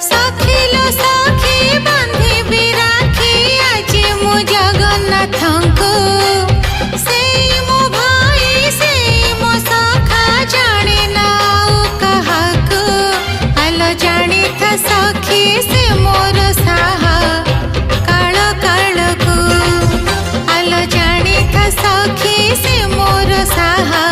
सखिलो सखी बांधिबी राखी आजी मु जगन्नाथंको सेई मो भाई सेई मो सखा जाने नाउ कहाको आलो जानी था सखी से मोर साहा काल काल को आलो जानी था सखी से मोर साहा